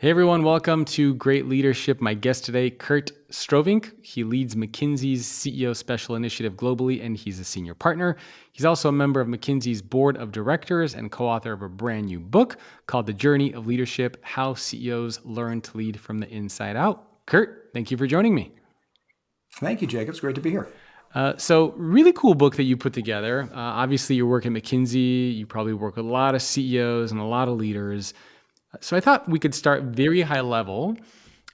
Hey everyone, welcome to Great Leadership. My guest today, Kurt Strovink. He leads McKinsey's CEO Special Initiative globally, and he's a senior partner. He's also a member of McKinsey's board of directors and co-author of a brand new book called The Journey of Leadership: How CEOs Learn to Lead from the Inside Out. Kurt, thank you for joining me. Thank you, Jacob. It's great to be here. So really cool book that you put together. Obviously, you work at McKinsey. You probably work with a lot of CEOs and a lot of leaders. So I thought we could start very high level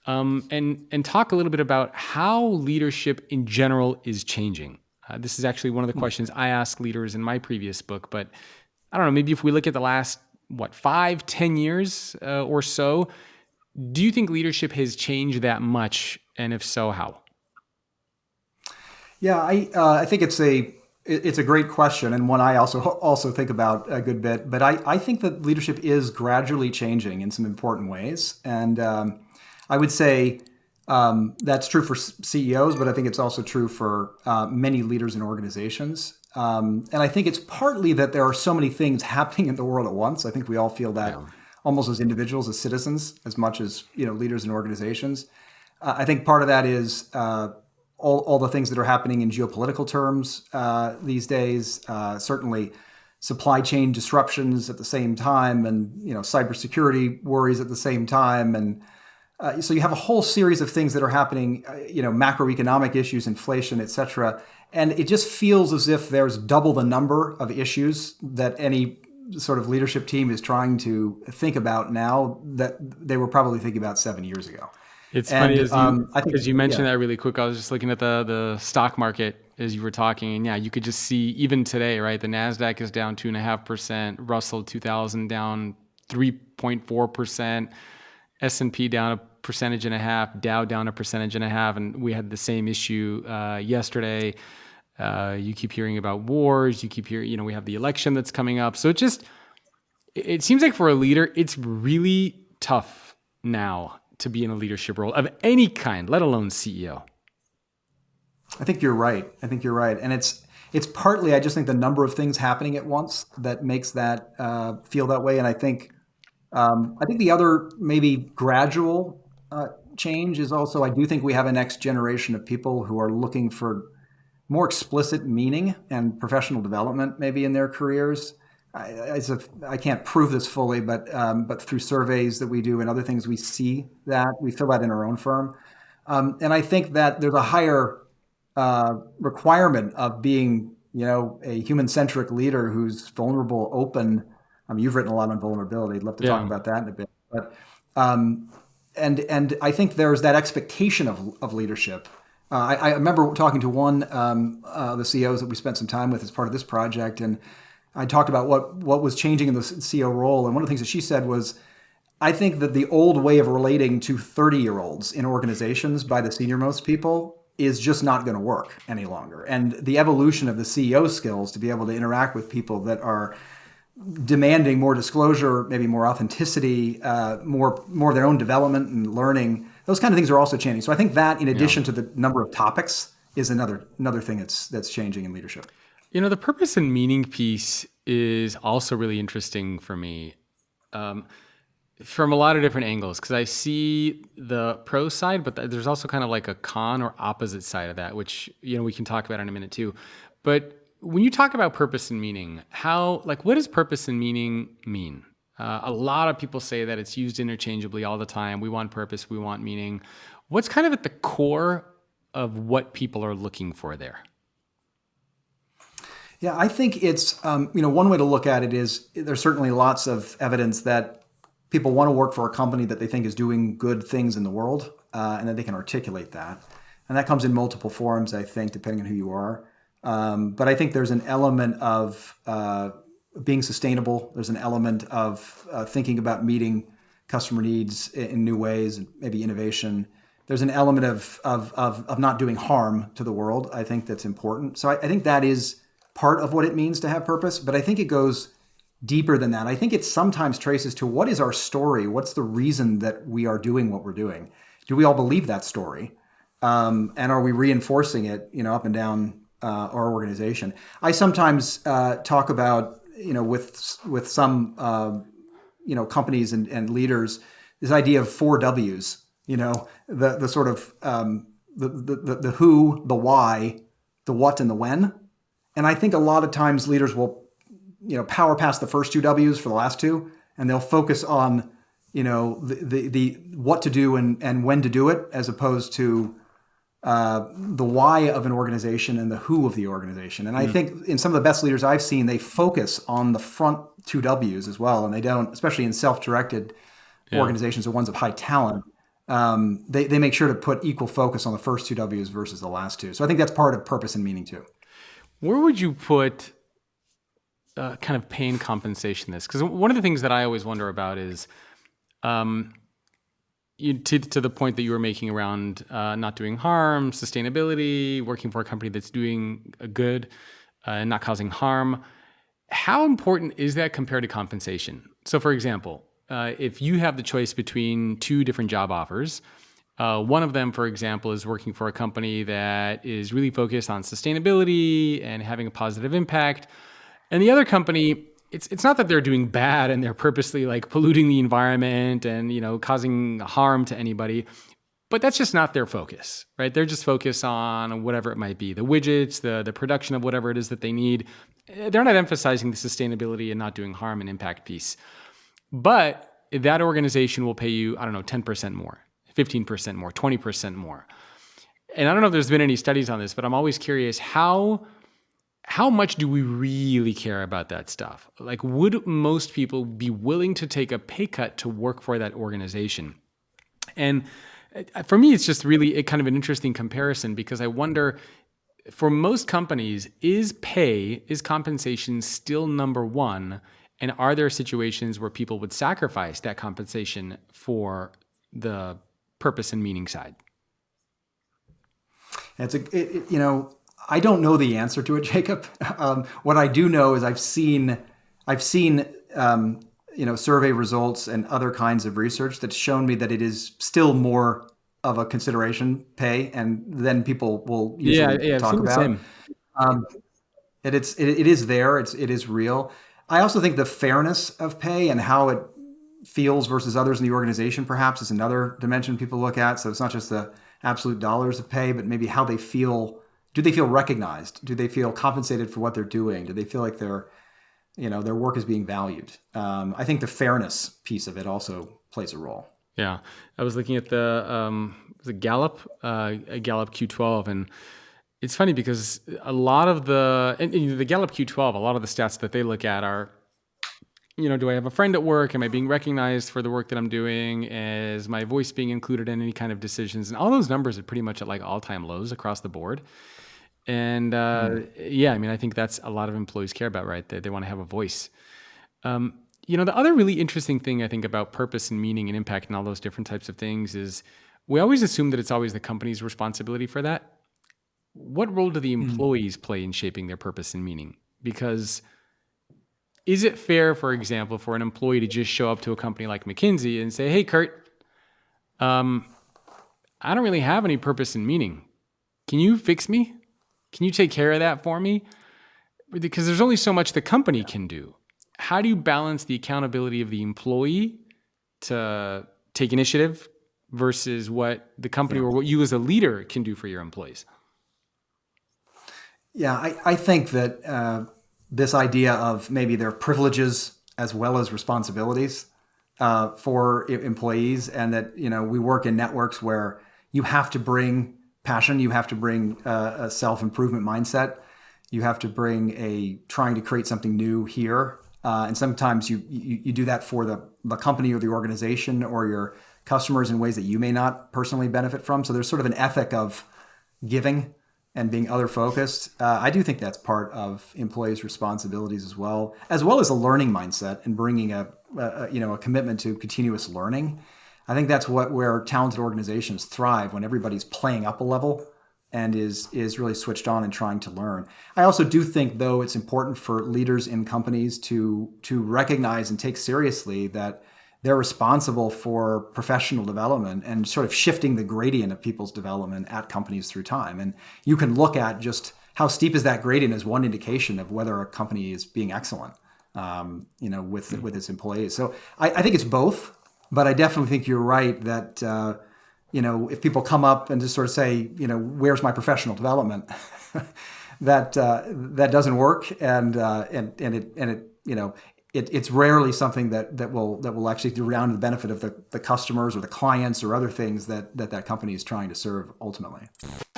and talk a little bit about how leadership in general is changing. This is actually one of the questions I asked leaders in my previous book, but I don't know, maybe if we look at the last, 5-10 years or so, do you think leadership has changed that much? And if so, how? Yeah, I think it's a great question, and one I also think about a good bit. But I think that leadership is gradually changing in some important ways, and I would say that's true for CEOs, but I think it's also true for many leaders in organizations. And I think it's partly that there are so many things happening in the world at once. I think we all feel that almost as individuals, as citizens, as much as leaders in organizations. I think part of that is all the things that are happening in geopolitical terms these days. Certainly, supply chain disruptions at the same time, and cybersecurity worries at the same time, and so you have a whole series of things that are happening. Macroeconomic issues, inflation, et cetera, and it just feels as if there's double the number of issues that any sort of leadership team is trying to think about now that they were probably thinking about 7 years ago. It's And funny I think, as you mentioned that really quick. I was just looking at the stock market as you were talking, and yeah, you could just see even today, right? The Nasdaq is down 2.5%, Russell 2000 down 3.4%, S&P down 1.5%, Dow down 1.5%, and we had the same issue yesterday. You keep hearing about wars. You keep hearing, we have the election that's coming up. So it seems like for a leader, it's really tough now to be in a leadership role of any kind, let alone CEO. I think you're right. And it's partly, I just think, the number of things happening at once that makes that feel that way. And I think the other maybe gradual change is also, I do think we have a next generation of people who are looking for more explicit meaning and professional development maybe in their careers. I can't prove this fully, but through surveys that we do and other things, we feel that in our own firm. And I think that there's a higher requirement of being, a human-centric leader who's vulnerable, open. You've written a lot on vulnerability. I'd love to talk about that in a bit. But and I think there's that expectation of leadership. I remember talking to one the CEOs that we spent some time with as part of this project, and I talked about what was changing in the CEO role. And one of the things that she said was, I think that the old way of relating to 30-year-olds in organizations by the senior-most people is just not going to work any longer. And the evolution of the CEO skills to be able to interact with people that are demanding more disclosure, maybe more authenticity, more of their own development and learning, those kind of things are also changing. So I think that, in addition to the number of topics, is another thing that's changing in leadership. The purpose and meaning piece is also really interesting for me from a lot of different angles, because I see the pro side, but there's also kind of like a con or opposite side of that, which we can talk about in a minute too. But when you talk about purpose and meaning, what does purpose and meaning mean? A lot of people say that it's used interchangeably all the time. We want purpose, we want meaning. What's kind of at the core of what people are looking for there? Yeah, I think it's, one way to look at it is there's certainly lots of evidence that people want to work for a company that they think is doing good things in the world, and that they can articulate that. And that comes in multiple forms, I think, depending on who you are. But I think there's an element of being sustainable. There's an element of thinking about meeting customer needs in new ways, and maybe innovation. There's an element of not doing harm to the world, I think, that's important. So I think that is part of what it means to have purpose, but I think it goes deeper than that. I think it sometimes traces to what is our story? What's the reason that we are doing what we're doing? Do we all believe that story? And are we reinforcing it, up and down our organization? I sometimes talk about, with some, companies and leaders, this idea of 4 Ws. The sort of the who, the why, the what, and the when. And I think a lot of times leaders will power past the first 2 Ws for the last two, and they'll focus on the what to do and when to do it, as opposed to the why of an organization and the who of the organization. And I think in some of the best leaders I've seen, they focus on the front 2 Ws as well, and they don't, especially in self-directed organizations or ones of high talent. They make sure to put equal focus on the first 2 Ws versus the last two. So I think that's part of purpose and meaning too. Where would you put kind of pay and compensation this? Because one of the things that I always wonder about is, to the point that you were making around not doing harm, sustainability, working for a company that's doing good and not causing harm. How important is that compared to compensation? So for example, if you have the choice between two different job offers, one of them, for example, is working for a company that is really focused on sustainability and having a positive impact. And the other company, it's not that they're doing bad and they're purposely like polluting the environment and, causing harm to anybody, but that's just not their focus, right? They're just focused on whatever it might be, the widgets, the production of whatever it is that they need. They're not emphasizing the sustainability and not doing harm and impact piece. But that organization will pay you, 10% more, 15% more, 20% more. And I don't know if there's been any studies on this, but I'm always curious, how much do we really care about that stuff? Like, would most people be willing to take a pay cut to work for that organization? And for me, it's just really kind of an interesting comparison, because I wonder, for most companies, is compensation still number one? And are there situations where people would sacrifice that compensation for the purpose and meaning side? I don't know the answer to it, Jacob. What I do know is I've seen survey results and other kinds of research that's shown me that it is still more of a consideration, pay, and then people will usually talk about. Same. It is there. It is real. I also think the fairness of pay and how it feels versus others in the organization perhaps is another dimension people look at. So it's not just the absolute dollars of pay, but maybe how they feel. Do they feel recognized? Do they feel compensated for what they're doing? Do they feel like their work is being valued? I think the fairness piece of it also plays a role. Yeah, I was looking at the Gallup Q12, and it's funny because a lot of the Gallup Q12, a lot of the stats that they look at are, do I have a friend at work? Am I being recognized for the work that I'm doing? Is my voice being included in any kind of decisions? And all those numbers are pretty much at like all-time lows across the board. And I think that's a lot of employees care about, right? They want to have a voice. The other really interesting thing I think about purpose and meaning and impact and all those different types of things is we always assume that it's always the company's responsibility for that. What role do the employees play in shaping their purpose and meaning? Because is it fair, for example, for an employee to just show up to a company like McKinsey and say, "Hey, Kurt, I don't really have any purpose and meaning. Can you fix me? Can you take care of that for me?" Because there's only so much the company can do. How do you balance the accountability of the employee to take initiative versus what the company or what you as a leader can do for your employees? Yeah, I think that this idea of maybe their privileges as well as responsibilities for employees, and that we work in networks where you have to bring passion, you have to bring a self-improvement mindset, you have to bring trying to create something new here, and sometimes you do that for the company or the organization or your customers in ways that you may not personally benefit from. So there's sort of an ethic of giving and being other focused. I do think that's part of employees' responsibilities as well as a learning mindset and bringing a commitment to continuous learning. I think that's where talented organizations thrive, when everybody's playing up a level and is really switched on and trying to learn. I also do think, though, it's important for leaders in companies to recognize and take seriously that they're responsible for professional development and sort of shifting the gradient of people's development at companies through time. And you can look at just how steep is that gradient as one indication of whether a company is being excellent, with its employees. So I think it's both. But I definitely think you're right that if people come up and just sort of say, where's my professional development, that doesn't work, it's rarely something that will actually do around to the benefit of the customers or the clients or other things that company is trying to serve ultimately.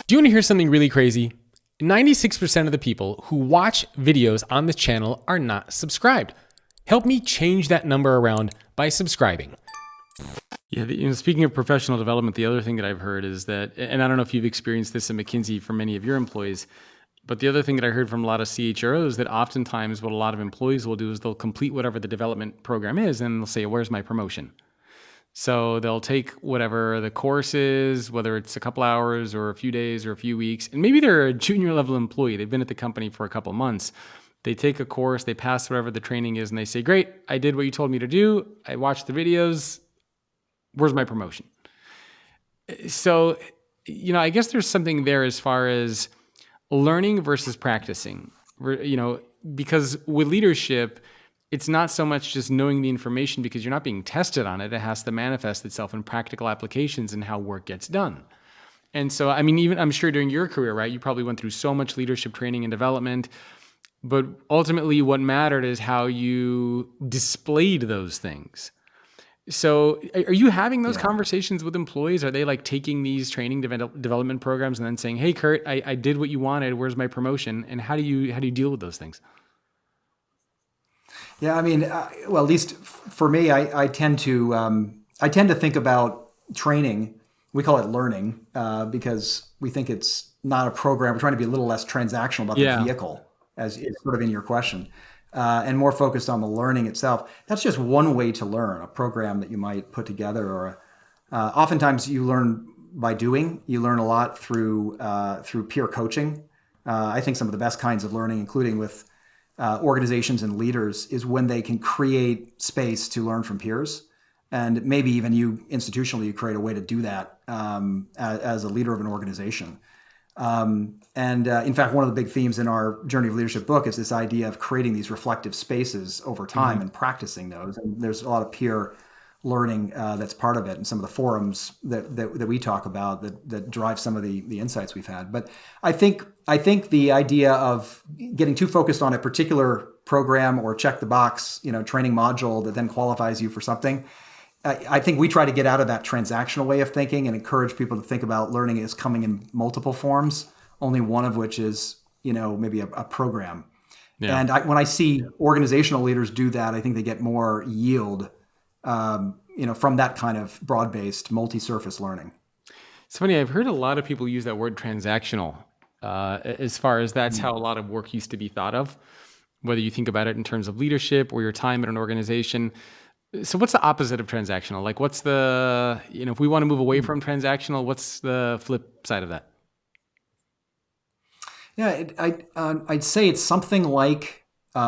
Do you want to hear something really crazy? 96% of the people who watch videos on this channel are not subscribed. Help me change that number around by subscribing. Yeah, speaking of professional development, the other thing that I've heard is that, and I don't know if you've experienced this at McKinsey for many of your employees, but the other thing that I heard from a lot of CHROs is that oftentimes what a lot of employees will do is they'll complete whatever the development program is and they'll say, where's my promotion? So they'll take whatever the course is, whether it's a couple hours or a few days or a few weeks, and maybe they're a junior level employee. They've been at the company for a couple months. They take a course, they pass whatever the training is, and they say, great, I did what you told me to do. I watched the videos. Where's my promotion? So, I guess there's something there as far as learning versus practicing, because with leadership, it's not so much just knowing the information because you're not being tested on it. It has to manifest itself in practical applications and how work gets done. And so, even I'm sure during your career, right, you probably went through so much leadership training and development, but ultimately what mattered is how you displayed those things. So are you having those conversations with employees? Are they like taking these training development programs and then saying, hey, Kurt, I did what you wanted. Where's my promotion? And how do you deal with those things? Yeah, well, at least for me, I tend to think about training. We call it learning because we think it's not a program. We're trying to be a little less transactional about the vehicle, as is sort of in your question, and more focused on the learning itself. That's just one way to learn, a program that you might put together. Or oftentimes you learn by doing. You learn a lot through peer coaching. I think some of the best kinds of learning, including with organizations and leaders, is when they can create space to learn from peers. And maybe even you institutionally, you create a way to do that as a leader of an organization. In fact, one of the big themes in our Journey of Leadership book is this idea of creating these reflective spaces over time and practicing those. And there's a lot of peer learning that's part of it, and some of the forums that we talk about that drive some of the insights we've had. But I think the idea of getting too focused on a particular program or check the box, training module that then qualifies you for something, I think we try to get out of that transactional way of thinking and encourage people to think about learning as coming in multiple forms, only one of which is, maybe a program. Yeah. And when I see organizational leaders do that, I think they get more yield, from that kind of broad-based multi-surface learning. It's funny, I've heard a lot of people use that word transactional as far as that's how a lot of work used to be thought of, whether you think about it in terms of leadership or your time at an organization. So what's the opposite of transactional? Like what's the, if we want to move away from transactional, what's the flip side of that? Yeah, I'd say it's something like, it's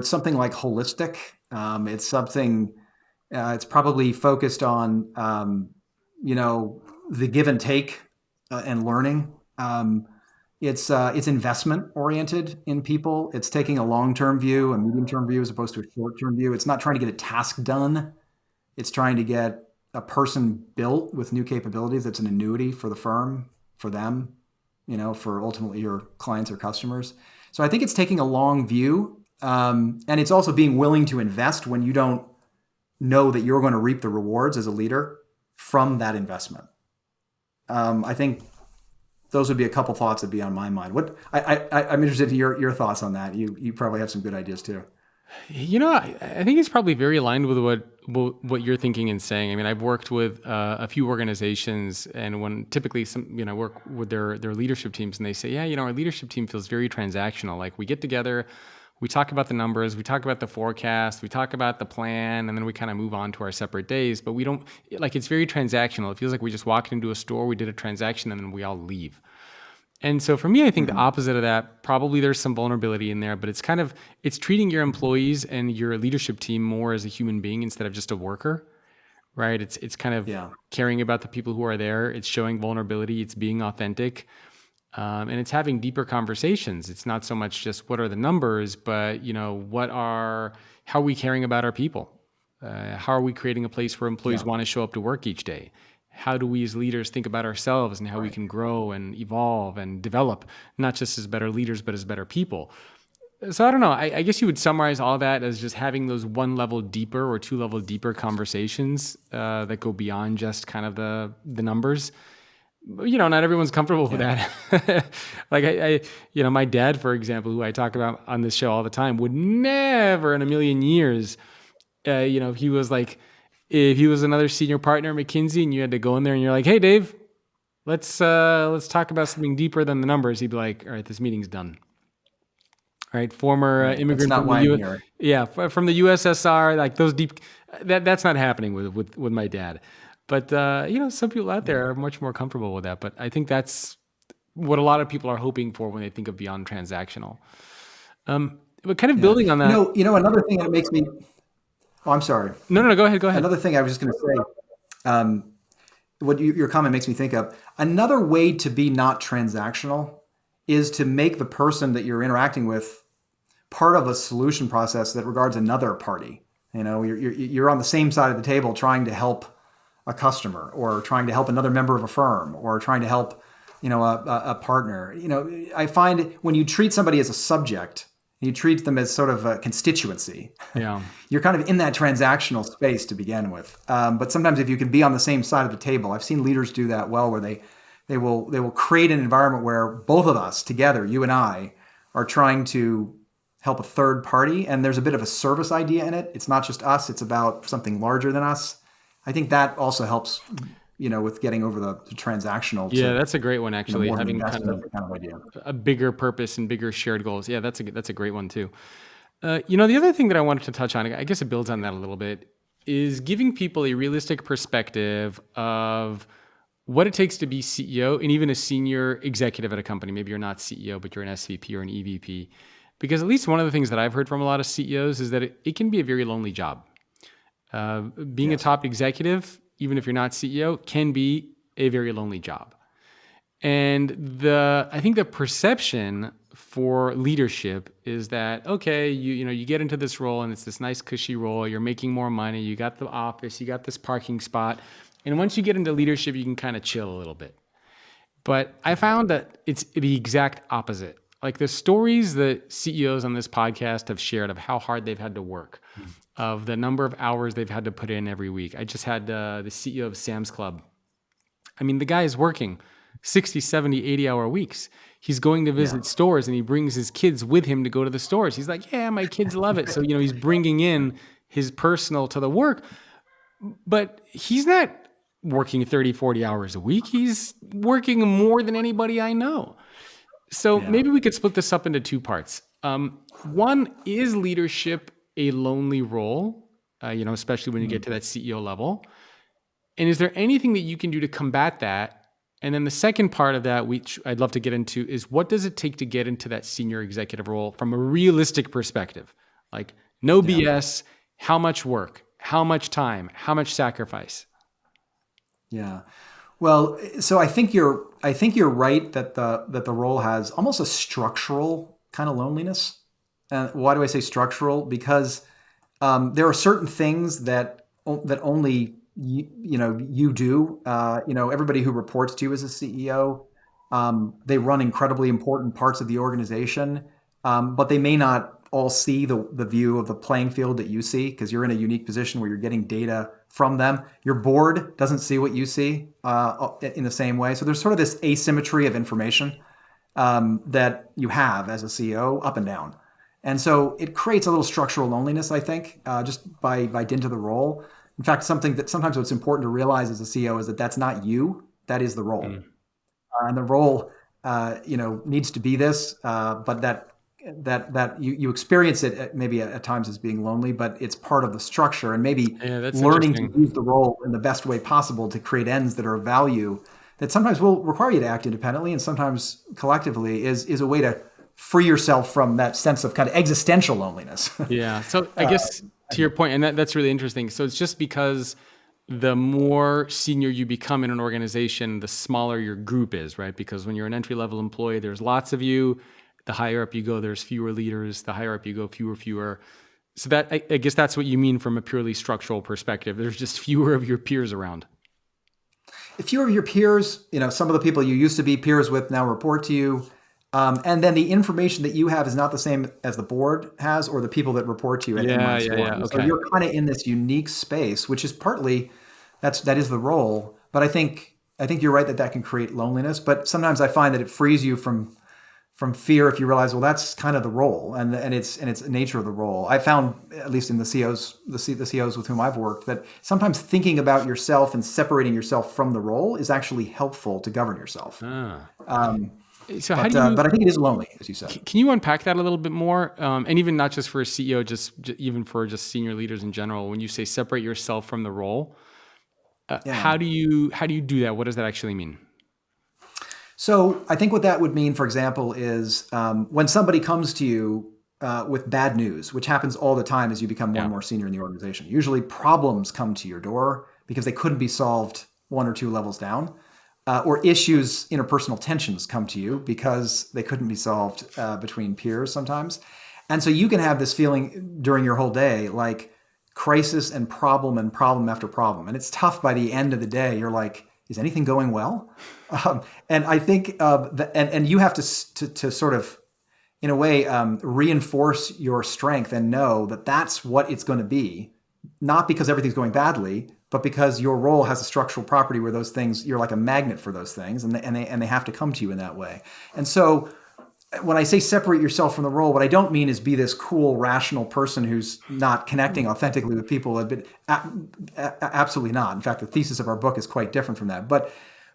something like holistic. It's something, it's probably focused on, the give and take and learning. It's investment oriented in people. It's taking a long-term view, a medium-term view, as opposed to a short-term view. It's not trying to get a task done. It's trying to get a person built with new capabilities. That's an annuity for the firm, for them, for ultimately your clients or customers. So I think it's taking a long view, and it's also being willing to invest when you don't know that you're going to reap the rewards as a leader from that investment. I think those would be a couple thoughts that'd be on my mind. I'm interested in your thoughts on that. You probably have some good ideas too. I think it's probably very aligned with what you're thinking and saying. I've worked with a few organizations, and when typically I work with their leadership teams, and they say, our leadership team feels very transactional. Like we get together, we talk about the numbers, we talk about the forecast, we talk about the plan, and then we kind of move on to our separate days. But we don't, it's very transactional. It feels like we just walked into a store, we did a transaction, and then we all leave. And so for me, I think the opposite of that, probably there's some vulnerability in there, but it's treating your employees and your leadership team more as a human being instead of just a worker, right? It's kind of caring about the people who are there. It's showing vulnerability. It's being authentic. And it's having deeper conversations. It's not so much just what are the numbers, but how are we caring about our people? How are we creating a place where employees want to show up to work each day? How do we as leaders think about ourselves and how we can grow and evolve and develop, not just as better leaders, but as better people? So I don't know. I guess you would summarize all that as just having those one level deeper or two level deeper conversations that go beyond just kind of the numbers. Not everyone's comfortable with that. Like my dad, for example, who I talk about on this show all the time, would never in a million years, he was like, if he was another senior partner at McKinsey and you had to go in there and you're like, hey, Dave, let's talk about something deeper than the numbers. He'd be like, all right, this meeting's done. Right, former immigrant from the from the USSR, like those deep. That's not happening with my dad. But some people out there are much more comfortable with that. But I think that's what a lot of people are hoping for when they think of beyond transactional. But kind of building on that, another thing that makes me. Oh, I'm sorry. No. Go ahead. Another thing I was just going to say. What your comment makes me think of. Another way to be not transactional is to make the person that you're interacting with part of a solution process that regards another party. You're on the same side of the table trying to help a customer or trying to help another member of a firm or trying to help, a partner. I find when you treat somebody as a subject, you treat them as sort of a constituency. Yeah. You're kind of in that transactional space to begin with. But sometimes if you can be on the same side of the table, I've seen leaders do that well, where they will create an environment where both of us together, you and I, are trying to help a third party. And there's a bit of a service idea in it. It's not just us, it's about something larger than us. I think that also helps, with getting over the transactional. Yeah, that's a great one, actually, having kind of idea. A bigger purpose and bigger shared goals. Yeah, that's a great one too. The other thing that I wanted to touch on, I guess it builds on that a little bit, is giving people a realistic perspective of what it takes to be CEO and even a senior executive at a company. Maybe you're not CEO, but you're an SVP or an EVP. Because at least one of the things that I've heard from a lot of CEOs is that it can be a very lonely job. Being a top executive, even if you're not CEO, can be a very lonely job. And I think the perception for leadership is that, okay, you get into this role and it's this nice cushy role, you're making more money, you got the office, you got this parking spot. And once you get into leadership, you can kind of chill a little bit. But I found that it's the exact opposite. Like the stories that CEOs on this podcast have shared of how hard they've had to work, of the number of hours they've had to put in every week. I just had the CEO of Sam's Club. I mean, the guy is working 60, 70, 80-hour weeks. He's going to visit stores and he brings his kids with him to go to the stores. He's like, yeah, my kids love it. So, he's bringing in his personal to the work. But he's not working 30, 40 hours a week. He's working more than anybody I know. So maybe we could split this up into two parts. One, is leadership a lonely role, especially when you get to that CEO level? And is there anything that you can do to combat that? And then the second part of that, which I'd love to get into, is what does it take to get into that senior executive role from a realistic perspective? Like no BS, how much work, how much time, how much sacrifice? Yeah. Well, so I think you're right that the role has almost a structural kind of loneliness. And why do I say structural? Because there are certain things that only you do. Everybody who reports to you as a CEO, they run incredibly important parts of the organization, but they may not all see the view of the playing field that you see, because you're in a unique position where you're getting data from them. Your board doesn't see what you see in the same way. So there's sort of this asymmetry of information that you have as a CEO up and down. And so it creates a little structural loneliness, I think, just by dint of the role. In fact, something that sometimes what's important to realize as a CEO is that that's not you, that is the role. And the role, needs to be this, but that you experience it maybe at times as being lonely, but it's part of the structure, and maybe learning to use the role in the best way possible to create ends that are of value that sometimes will require you to act independently and sometimes collectively is a way to free yourself from that sense of kind of existential loneliness. Yeah. So I guess to your point, and that's really interesting. So it's just because the more senior you become in an organization, the smaller your group is, right? Because when you're an entry-level employee, there's lots of you. The higher up you go, there's fewer leaders. The higher up you go, fewer. So that I guess that's what you mean from a purely structural perspective. There's just fewer of your peers around. If fewer of your peers, some of the people you used to be peers with now report to you. And then the information that you have is not the same as the board has or the people that report to you at Yeah. N-1. So Okay. you're kind of in this unique space, which is partly that is the role. But I think you're right that can create loneliness. But sometimes I find that it frees you from fear if you realize, well, that's kind of the role and it's nature of the role. I found, at least in the CEOs with whom I've worked, that sometimes thinking about yourself and separating yourself from the role is actually helpful to govern yourself. So But I think it is lonely, as you said. Can you unpack that a little bit more? And even not just for a CEO, even for just senior leaders in general, when you say separate yourself from the role, how do you do that? What does that actually mean? So I think what that would mean, for example, is when somebody comes to you with bad news, which happens all the time as you become more and more senior in the organization. Usually problems come to your door because they couldn't be solved one or two levels down, or issues, interpersonal tensions come to you because they couldn't be solved between peers sometimes. And so you can have this feeling during your whole day, like crisis and problem after problem. And it's tough by the end of the day. You're like, is anything going well? And I think, and you have to sort of, in a way, reinforce your strength and know that that's what it's going to be, not because everything's going badly, but because your role has a structural property where those things, you're like a magnet for those things, and they have to come to you in that way. And so when I say separate yourself from the role, what I don't mean is be this cool, rational person who's not connecting authentically with people. Absolutely not. In fact, the thesis of our book is quite different from that. But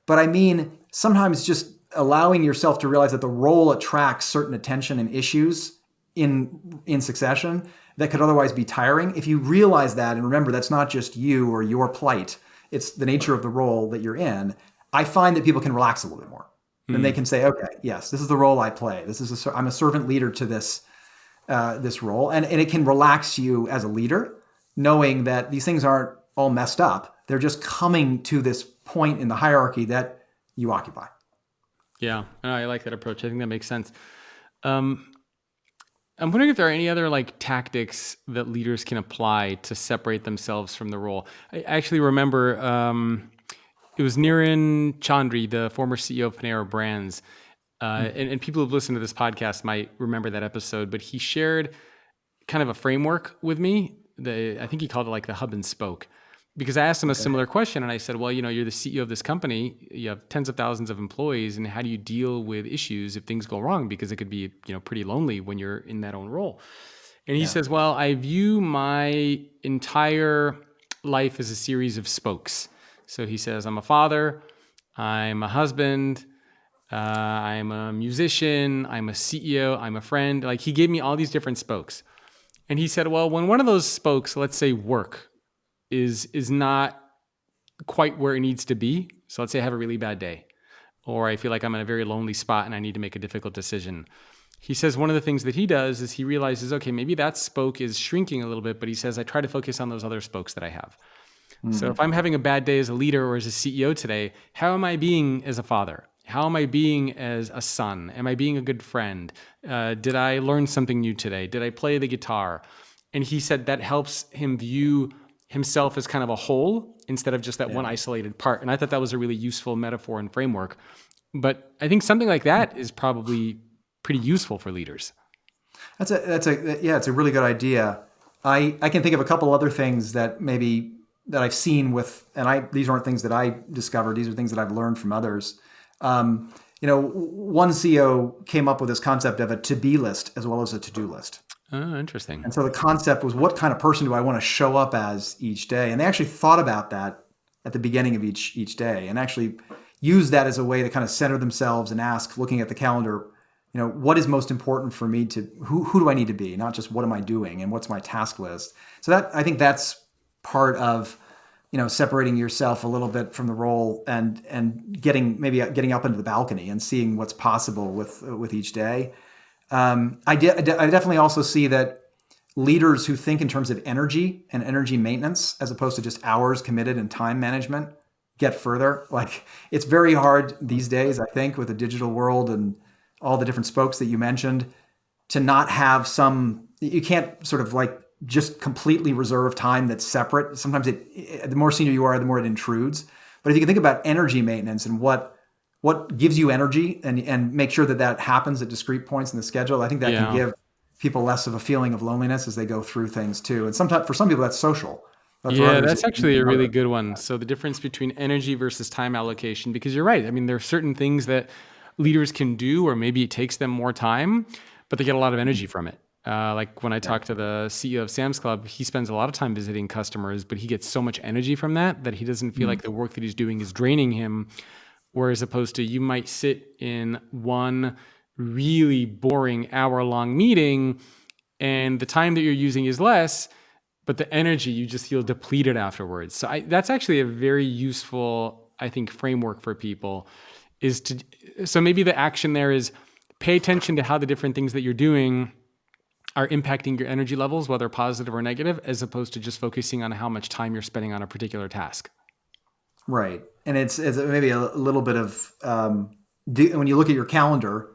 I mean, sometimes just allowing yourself to realize that the role attracts certain attention and issues in succession that could otherwise be tiring. If you realize that, and remember, that's not just you or your plight, it's the nature of the role that you're in, I find that people can relax a little bit more. Then they can say, okay, yes, this is the role I play. I'm a servant leader to this role. And it can relax you as a leader, knowing that these things aren't all messed up. They're just coming to this point in the hierarchy that you occupy. Yeah, I like that approach. I think that makes sense. I'm wondering if there are any other tactics that leaders can apply to separate themselves from the role. I actually remember it was Niren Chandri, the former CEO of Panera Brands, and people who've listened to this podcast might remember that episode, but he shared kind of a framework with me. I think he called it the hub and spoke, because I asked him a similar question, and I said, well, you're the CEO of this company, you have tens of thousands of employees, and how do you deal with issues if things go wrong? Because it could be pretty lonely when you're in that own role. And he says, well, I view my entire life as a series of spokes. So he says, I'm a father, I'm a husband, I'm a musician, I'm a CEO, I'm a friend. He gave me all these different spokes. And he said, well, when one of those spokes, let's say work, is not quite where it needs to be. So let's say I have a really bad day, or I feel like I'm in a very lonely spot and I need to make a difficult decision. He says one of the things that he does is he realizes, okay, maybe that spoke is shrinking a little bit, but he says, I try to focus on those other spokes that I have. So if I'm having a bad day as a leader or as a CEO today, how am I being as a father? How am I being as a son? Am I being a good friend? Did I learn something new today? Did I play the guitar? And he said that helps him view himself as kind of a whole instead of just that one isolated part. And I thought that was a really useful metaphor and framework. But I think something like that is probably pretty useful for leaders. It's a really good idea. I can think of a couple other things that I've seen these aren't things that I discovered. These are things that I've learned from others. One CEO came up with this concept of a to-be list as well as a to-do list. Oh, interesting. And so the concept was, what kind of person do I want to show up as each day? And they actually thought about that at the beginning of each day, and actually used that as a way to kind of center themselves and ask, looking at the calendar, what is most important for me who do I need to be? Not just what am I doing and what's my task list. So I think that's part of, separating yourself a little bit from the role and getting up into the balcony and seeing what's possible with each day. I definitely also see that leaders who think in terms of energy and energy maintenance, as opposed to just hours committed and time management, get further. It's very hard these days, I think, with the digital world and all the different spokes that you mentioned, to not have you can't sort of just completely reserve time that's separate. Sometimes the more senior you are, the more it intrudes. But if you can think about energy maintenance and what gives you energy and make sure that happens at discrete points in the schedule, I think that can give people less of a feeling of loneliness as they go through things too. And sometimes for some people that's social. But for others, that's actually a really good one. So the difference between energy versus time allocation, because you're right. I mean, there are certain things that leaders can do, or maybe it takes them more time, but they get a lot of energy from it. Like when I talk to the CEO of Sam's Club, he spends a lot of time visiting customers, but he gets so much energy from that he doesn't feel like the work that he's doing is draining him. Whereas opposed to you might sit in one really boring hour-long meeting and the time that you're using is less, but the energy, you just feel depleted afterwards. So that's actually a very useful, I think, framework for people so maybe the action there is pay attention to how the different things that you're doing are impacting your energy levels, whether positive or negative, as opposed to just focusing on how much time you're spending on a particular task. Right. And it's maybe a little bit of, when you look at your calendar,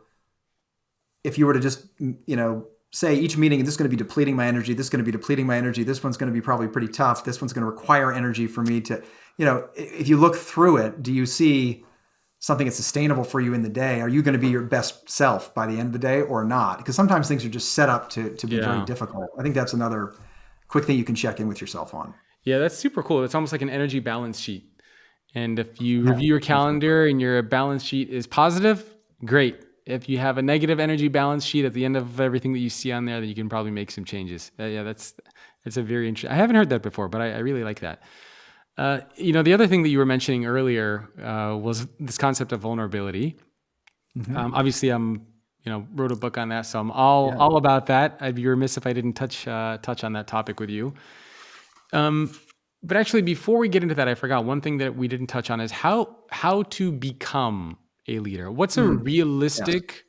if you were to just, say each meeting, this is going to be depleting my energy, this is going to be depleting my energy, this one's going to be probably pretty tough, this one's going to require energy for me to, if you look through it, do you see something that's sustainable for you in the day? Are you going to be your best self by the end of the day or not? Because sometimes things are just set up to be very difficult. I think that's another quick thing you can check in with yourself on. Yeah, that's super cool. It's almost like an energy balance sheet. And if you review your calendar and your balance sheet is positive, great. If you have a negative energy balance sheet at the end of everything that you see on there, then you can probably make some changes. That's a very interesting. I haven't heard that before, but I really like that. The other thing that you were mentioning earlier was this concept of vulnerability. Mm-hmm. Obviously, wrote a book on that, so I'm all about that. I'd be remiss if I didn't touch on that topic with you. But actually, before we get into that, I forgot one thing that we didn't touch on is how to become a leader. What's a realistic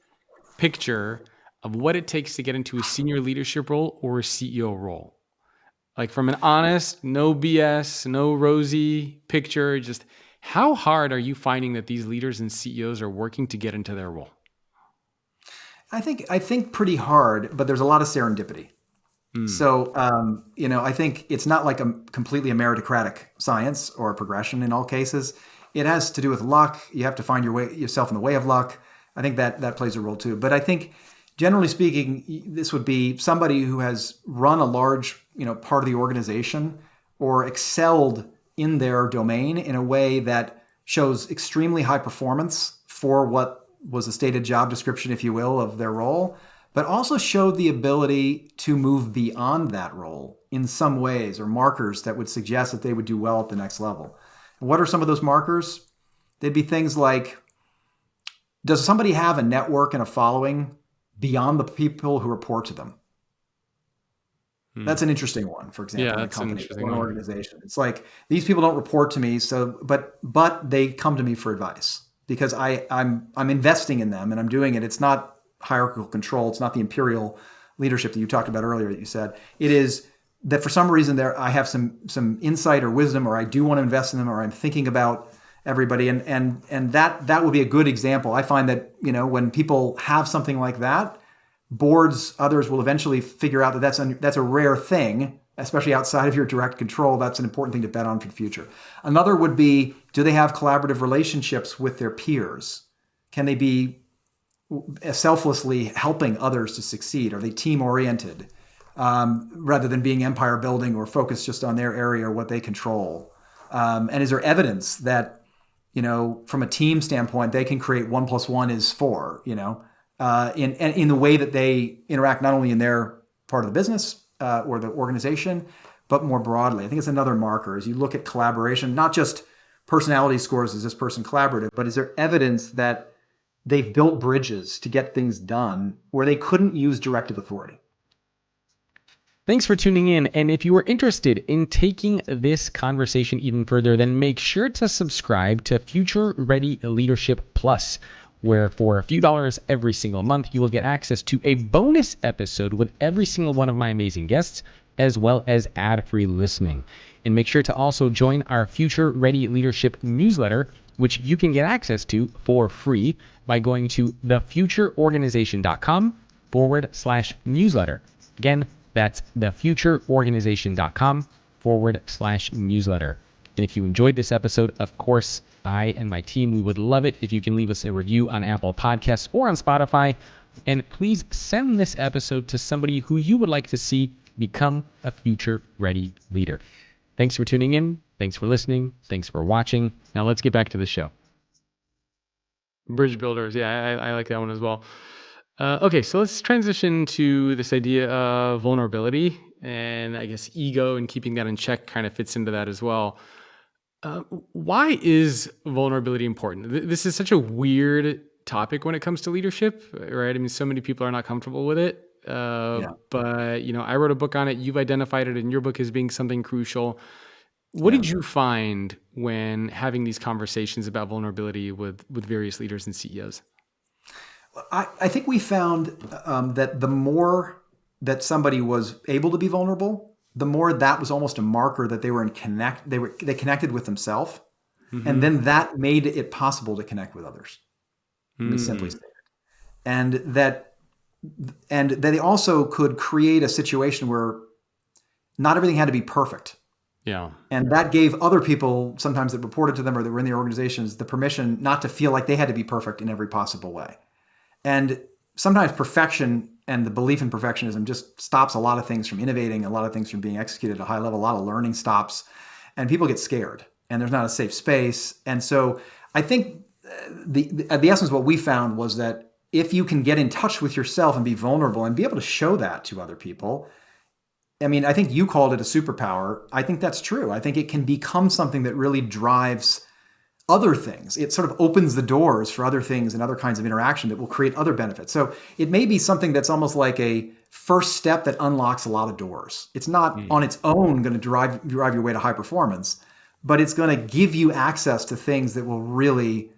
picture of what it takes to get into a senior leadership role or a CEO role? Like from an honest, no BS, no rosy picture, just how hard are you finding that these leaders and CEOs are working to get into their role? I think pretty hard, but there's a lot of serendipity. So, I think it's not like completely a meritocratic science or a progression in all cases. It has to do with luck. You have to find yourself in the way of luck. I think that plays a role too. But I think generally speaking, this would be somebody who has run a large, part of the organization or excelled in their domain in a way that shows extremely high performance for what was a stated job description, if you will, of their role, but also showed the ability to move beyond that role in some ways or markers that would suggest that they would do well at the next level. And what are some of those markers? They'd be things like, does somebody have a network and a following beyond the people who report to them? That's an interesting one, for example, in a company or an organization. It's like, these people don't report to me, but they come to me for advice because I'm investing in them and I'm doing it. It's not hierarchical control. It's not the imperial leadership that you talked about earlier that you said. It is that for some reason I have some insight or wisdom, or I do want to invest in them, or I'm thinking about everybody. And that would be a good example. I find that, when people have something like that, boards, others will eventually figure out that that's a rare thing, especially outside of your direct control. That's an important thing to bet on for the future. Another would be, do they have collaborative relationships with their peers? Can they be selflessly helping others to succeed? Are they team-oriented rather than being empire building or focused just on their area or what they control? And is there evidence that, from a team standpoint, they can create 1 + 1 is 4, in the way that they interact, not only in their part of the business or the organization, but more broadly. I think it's another marker as you look at collaboration, not just personality scores, is this person collaborative, but is there evidence that they've built bridges to get things done where they couldn't use directive authority? Thanks for tuning in. And if you are interested in taking this conversation even further, then make sure to subscribe to Future Ready Leadership Plus, where for a few dollars every single month, you will get access to a bonus episode with every single one of my amazing guests, as well as ad-free listening. And make sure to also join our Future Ready Leadership newsletter, which you can get access to for free by going to thefutureorganization.com/newsletter. Again, That's thefutureorganization.com/newsletter. And if you enjoyed this episode, of course, I and my team, we would love it if you can leave us a review on Apple Podcasts or on Spotify. And please send this episode to somebody who you would like to see become a future-ready leader. Thanks for tuning in. Thanks for listening. Thanks for watching. Now let's get back to the show. Bridge builders. Yeah, I like that one as well. Okay, so let's transition to this idea of vulnerability, and I guess ego and keeping that in check kind of fits into that as well. Why is vulnerability important? This is such a weird topic when it comes to leadership, right? I mean, so many people are not comfortable with it. But I wrote a book on it. You've identified it in your book as being something crucial. What did you find when having these conversations about vulnerability with various leaders and CEOs? I think we found that the more that somebody was able to be vulnerable, the more that was almost a marker that they were they connected with themselves, and then that made it possible to connect with others. Let me simply say it. And that they also could create a situation where not everything had to be perfect. Yeah. And that gave other people, sometimes that reported to them or that were in the organizations, the permission not to feel like they had to be perfect in every possible way. And sometimes perfection and the belief in perfectionism just stops a lot of things from innovating, a lot of things from being executed at a high level, a lot of learning stops, and people get scared, and there's not a safe space. And so I think the essence of what we found was that if you can get in touch with yourself and be vulnerable and be able to show that to other people, I mean, I think you called it a superpower. I think that's true. I think it can become something that really drives other things. It sort of opens the doors for other things and other kinds of interaction that will create other benefits. So it may be something that's almost like a first step that unlocks a lot of doors. It's not on its own going to drive your way to high performance, but it's going to give you access to things that will really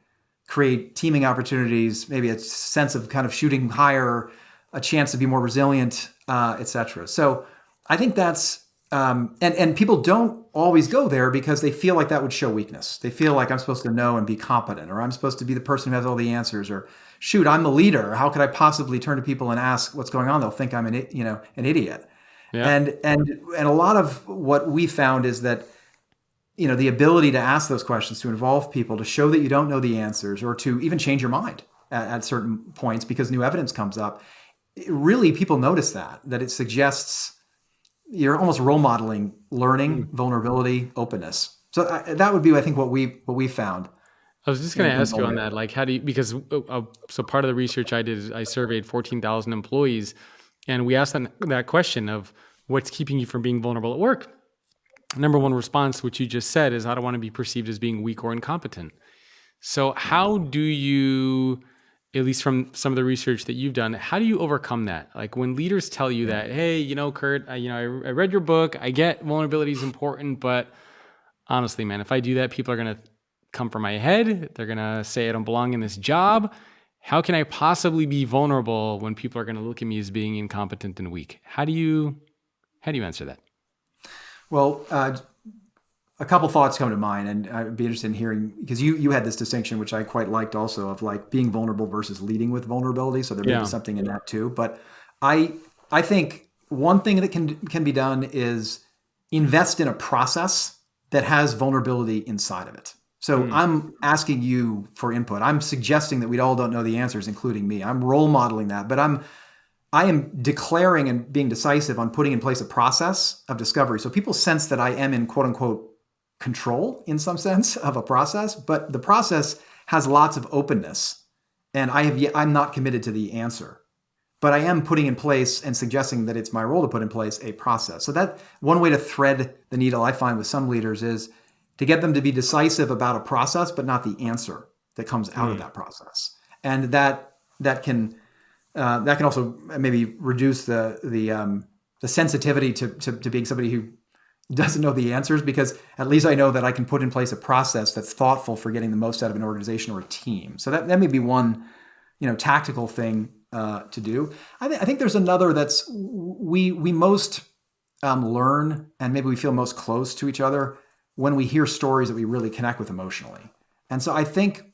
create teaming opportunities, maybe a sense of kind of shooting higher, a chance to be more resilient, et cetera. So I think that's, and people don't always go there because they feel like that would show weakness. They feel like I'm supposed to know and be competent, or I'm supposed to be the person who has all the answers, or shoot, I'm the leader. How could I possibly turn to people and ask what's going on? They'll think I'm an idiot. Yeah. And a lot of what we found is that, the ability to ask those questions, to involve people, to show that you don't know the answers, or to even change your mind at certain points because new evidence comes up. Really, people notice that it suggests you're almost role modeling learning, vulnerability, openness. So that would be, I think, what we found. I was just going to ask you on that, like, how do you, because so part of the research I did is I surveyed 14,000 employees, and we asked them that question of what's keeping you from being vulnerable at work. Number one response, which you just said, is I don't want to be perceived as being weak or incompetent. So how do you, at least from some of the research that you've done, how do you overcome that? Like when leaders tell you that, hey, Kurt, I read your book, I get vulnerability is important, but honestly, man, if I do that, people are going to come for my head. They're going to say I don't belong in this job. How can I possibly be vulnerable when people are going to look at me as being incompetent and weak? How do you answer that? Well, a couple thoughts come to mind, and I'd be interested in hearing, because you had this distinction, which I quite liked also, of like being vulnerable versus leading with vulnerability. So there may be something in that too. But I think one thing that can be done is invest in a process that has vulnerability inside of it. So I'm asking you for input. I'm suggesting that we all don't know the answers, including me. I'm role modeling that, but I am declaring and being decisive on putting in place a process of discovery. So people sense that I am in quote unquote control in some sense of a process, but the process has lots of openness, and I'm not committed to the answer, but I am putting in place and suggesting that it's my role to put in place a process. So that one way to thread the needle I find with some leaders is to get them to be decisive about a process, but not the answer that comes out of that process. And that can also maybe reduce the sensitivity to being somebody who doesn't know the answers, because at least I know that I can put in place a process that's thoughtful for getting the most out of an organization or a team. So that may be one, tactical thing to do. I think there's another that's we most learn, and maybe we feel most close to each other when we hear stories that we really connect with emotionally. And so I think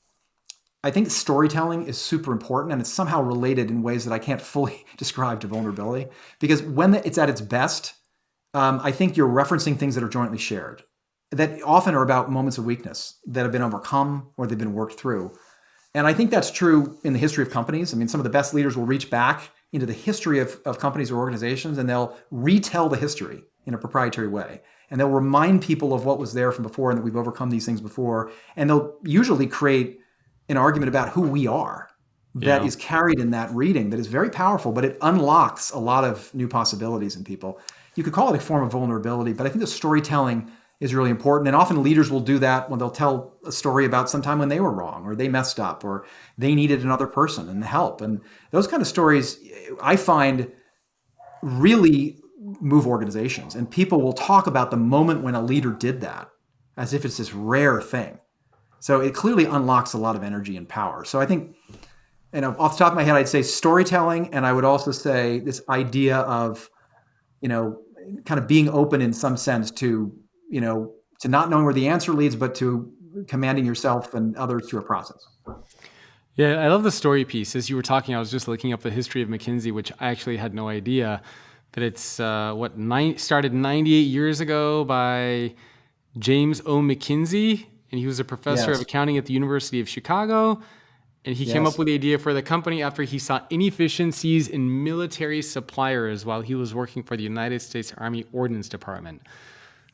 I think storytelling is super important, and it's somehow related in ways that I can't fully describe to vulnerability. Because when it's at its best, I think you're referencing things that are jointly shared, that often are about moments of weakness that have been overcome or they've been worked through. And I think that's true in the history of companies. I mean, some of the best leaders will reach back into the history of companies or organizations, and they'll retell the history in a proprietary way. And they'll remind people of what was there from before and that we've overcome these things before. And they'll usually create an argument about who we are that is carried in that reading that is very powerful, but it unlocks a lot of new possibilities in people. You could call it a form of vulnerability, but I think the storytelling is really important. And often leaders will do that when they'll tell a story about some time when they were wrong or they messed up or they needed another person and help. And those kind of stories I find really move organizations. And people will talk about the moment when a leader did that as if it's this rare thing. So it clearly unlocks a lot of energy and power. So I think, off the top of my head, I'd say storytelling. And I would also say this idea of, kind of being open in some sense to not knowing where the answer leads, but to commanding yourself and others through a process. Yeah, I love the story piece. As you were talking, I was just looking up the history of McKinsey, which I actually had no idea that it's started 98 years ago by James O. McKinsey, and he was a professor of accounting at the University of Chicago. And he came up with the idea for the company after he saw inefficiencies in military suppliers while he was working for the United States Army Ordnance Department.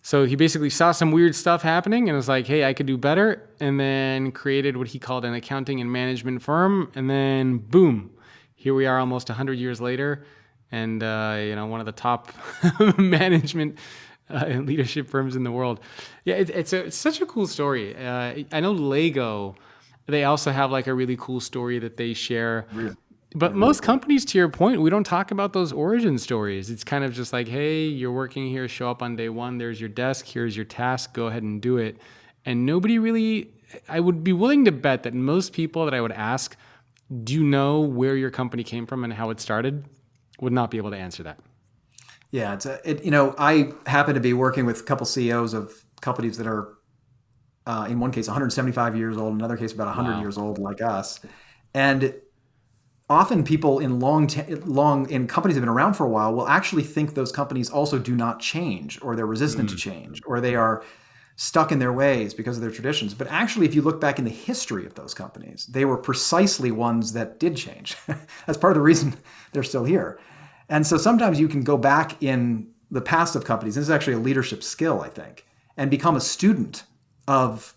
So he basically saw some weird stuff happening and was like, hey, I could do better. And then created what he called an accounting and management firm. And then boom, here we are almost 100 years later. And, one of the top management and leadership firms in the world. Yeah, it's such a cool story. I know Lego, they also have like a really cool story that they share. Really? But most companies, to your point, we don't talk about those origin stories. It's kind of just like, hey, you're working here, show up on day one, there's your desk, here's your task, go ahead and do it. And nobody really, I would be willing to bet that most people that I would ask, do you know where your company came from and how it started, would not be able to answer that. Yeah, I happen to be working with a couple CEOs of companies that are, in one case, 175 years old, in another case, about 100 years old, like us. And often people in in companies that have been around for a while will actually think those companies also do not change, or they're resistant to change, or they are stuck in their ways because of their traditions. But actually, if you look back in the history of those companies, they were precisely ones that did change. That's part of the reason they're still here. And so sometimes you can go back in the past of companies. This is actually a leadership skill, I think, and become a student of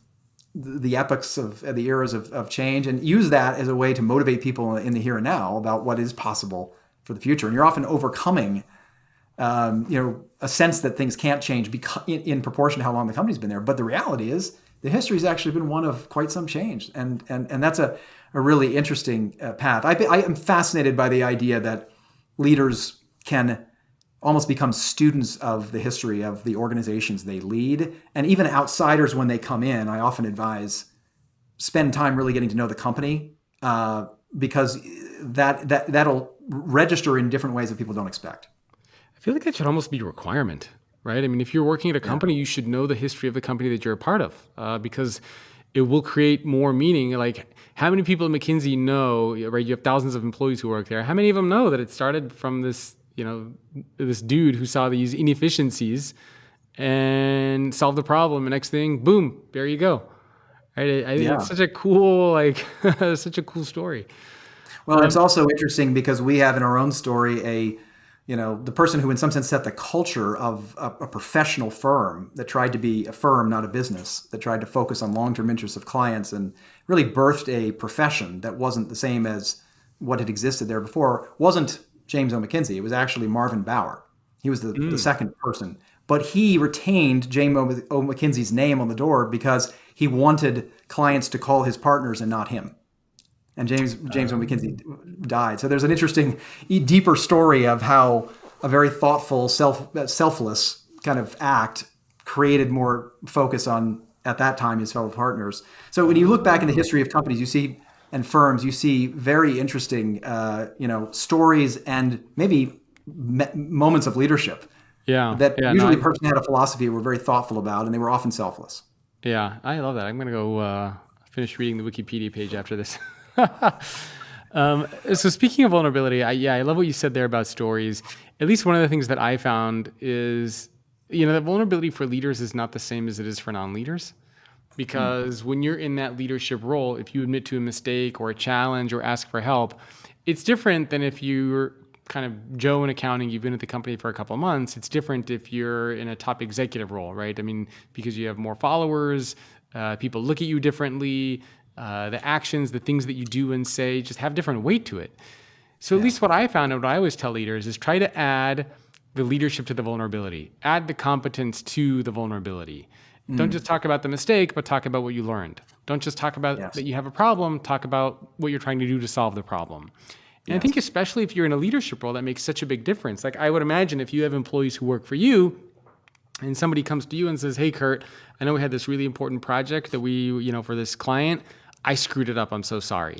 the epochs of the eras of change, and use that as a way to motivate people in the here and now about what is possible for the future. And you're often overcoming, a sense that things can't change in proportion to how long the company's been there. But the reality is the history has actually been one of quite some change. And that's a really interesting path. I am fascinated by the idea that leaders can almost become students of the history of the organizations they lead. And even outsiders, when they come in, I often advise, spend time really getting to know the company, because that'll register in different ways that people don't expect. I feel like that should almost be a requirement, right? I mean, if you're working at a company, you should know the history of the company that you're a part of, because it will create more meaning. Like, how many people at McKinsey know, right? You have thousands of employees who work there. How many of them know that it started from this, this dude who saw these inefficiencies and solved the problem? And next thing, boom, there you go. Right? I think it's such a cool, such a cool story. Well, it's also interesting because we have in our own story the person who in some sense set the culture of a professional firm that tried to be a firm, not a business, that tried to focus on long-term interests of clients and really birthed a profession that wasn't the same as what had existed there before, wasn't James O. McKinsey. It was actually Marvin Bower. He was the second person. But he retained James O. McKinsey's name on the door because he wanted clients to call his partners and not him. And James O. McKinsey died. So there's an interesting, deeper story of how a very thoughtful, selfless kind of act created more focus on, at that time, his fellow partners. So when you look back in the history of companies, and firms, you see very interesting, stories and maybe moments of leadership. Usually the person had a philosophy we're very thoughtful about, and they were often selfless. Yeah, I love that. I'm going to go finish reading the Wikipedia page after this. So speaking of vulnerability, I love what you said there about stories. At least one of the things that I found is, that vulnerability for leaders is not the same as it is for non-leaders. Because when you're in that leadership role, if you admit to a mistake or a challenge or ask for help, it's different than if you're kind of Joe in accounting, you've been at the company for a couple of months. It's different if you're in a top executive role, right? I mean, because you have more followers, people look at you differently, the actions, the things that you do and say just have different weight to it. So at least what I found and what I always tell leaders is try to add the leadership to the vulnerability, add the competence to the vulnerability. Don't just talk about the mistake, but talk about what you learned. Don't just talk about that you have a problem, talk about what you're trying to do to solve the problem. And I think especially if you're in a leadership role, that makes such a big difference. Like I would imagine if you have employees who work for you and somebody comes to you and says, hey, Kurt, I know we had this really important project that we, for this client, I screwed it up. I'm so sorry.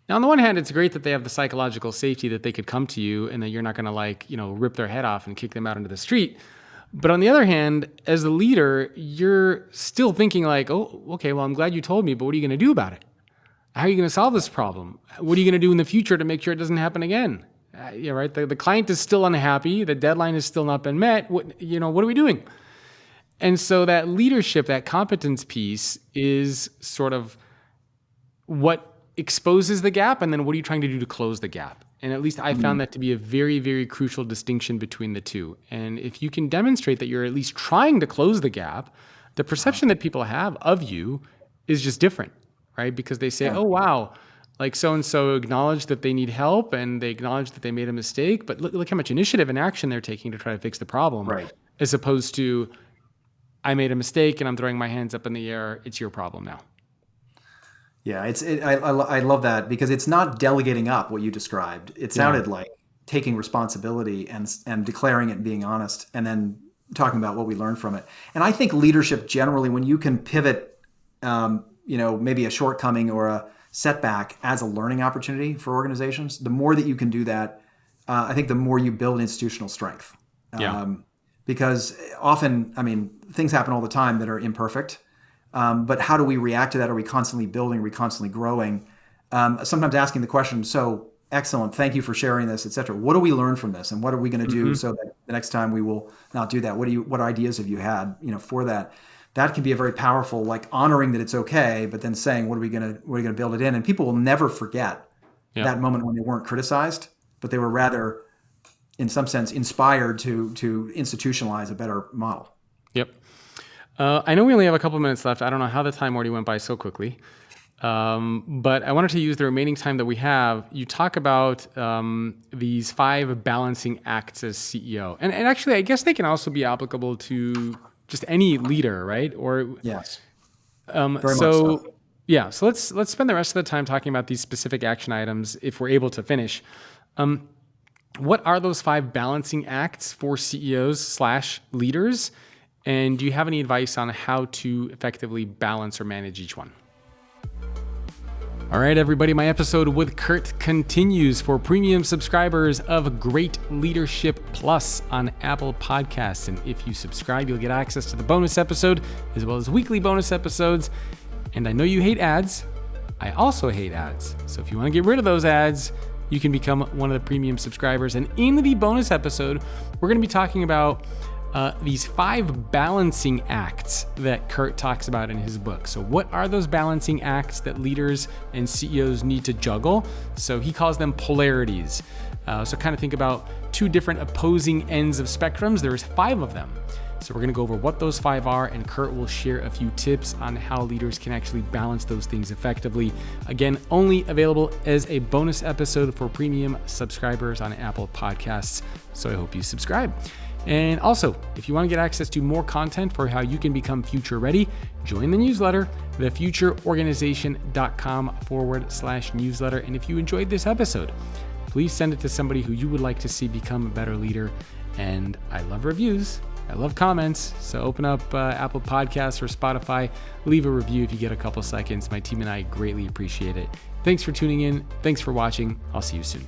Now, on the one hand, it's great that they have the psychological safety that they could come to you and that you're not going to rip their head off and kick them out into the street. But on the other hand, as the leader, you're still thinking like, oh, okay, well, I'm glad you told me, but what are you going to do about it? How are you going to solve this problem? What are you going to do in the future to make sure it doesn't happen again? Right? The client is still unhappy. The deadline has still not been met. What are we doing? And so that leadership, that competence piece is sort of what exposes the gap. And then what are you trying to do to close the gap? And at least I found that to be a very, very crucial distinction between the two. And if you can demonstrate that you're at least trying to close the gap, the perception that people have of you is just different, right? Because they say, oh, wow, like so-and-so acknowledged that they need help and they acknowledge that they made a mistake, but look how much initiative and action they're taking to try to fix the problem. Right. As opposed to, I made a mistake and I'm throwing my hands up in the air. It's your problem now. Yeah, I love that because it's not delegating up what you described. It sounded like taking responsibility and declaring it and being honest and then talking about what we learned from it. And I think leadership generally, when you can pivot, maybe a shortcoming or a setback as a learning opportunity for organizations, the more that you can do that, I think the more you build institutional strength. Because often, things happen all the time that are imperfect. But how do we react to that? Are we constantly building? Are we constantly growing? Sometimes asking the question, so excellent, thank you for sharing this, et cetera. What do we learn from this? And what are we going to do so that the next time we will not do that? What ideas have you had, for that? That can be a very powerful, like honoring that it's okay, but then saying, what are we going to build it in? And people will never forget that moment when they weren't criticized, but they were rather, in some sense, inspired to institutionalize a better model. Yep. I know we only have a couple minutes left. I don't know how the time already went by so quickly. But I wanted to use the remaining time that we have. You talk about these 5 balancing acts as CEO. And actually, I guess they can also be applicable to just any leader, right? Or yes. Very much so. Yeah, so let's spend the rest of the time talking about these specific action items if we're able to finish. What are those 5 balancing acts for CEOs/leaders? And do you have any advice on how to effectively balance or manage each one? All right, everybody, my episode with Kurt continues for premium subscribers of Great Leadership Plus on Apple Podcasts. And if you subscribe, you'll get access to the bonus episode as well as weekly bonus episodes. And I know you hate ads. I also hate ads. So if you want to get rid of those ads, you can become one of the premium subscribers. And in the bonus episode, we're going to be talking about these 5 balancing acts that Kurt talks about in his book. So what are those balancing acts that leaders and CEOs need to juggle? So he calls them polarities. So kind of think about 2 different opposing ends of spectrums. There's 5 of them. So we're going to go over what those 5 are, and Kurt will share a few tips on how leaders can actually balance those things effectively. Again, only available as a bonus episode for premium subscribers on Apple Podcasts. So I hope you subscribe. And also, if you want to get access to more content for how you can become future ready, join the newsletter, thefutureorganization.com/newsletter. And if you enjoyed this episode, please send it to somebody who you would like to see become a better leader. And I love reviews. I love comments. So open up Apple Podcasts or Spotify, leave a review if you get a couple seconds. My team and I greatly appreciate it. Thanks for tuning in. Thanks for watching. I'll see you soon.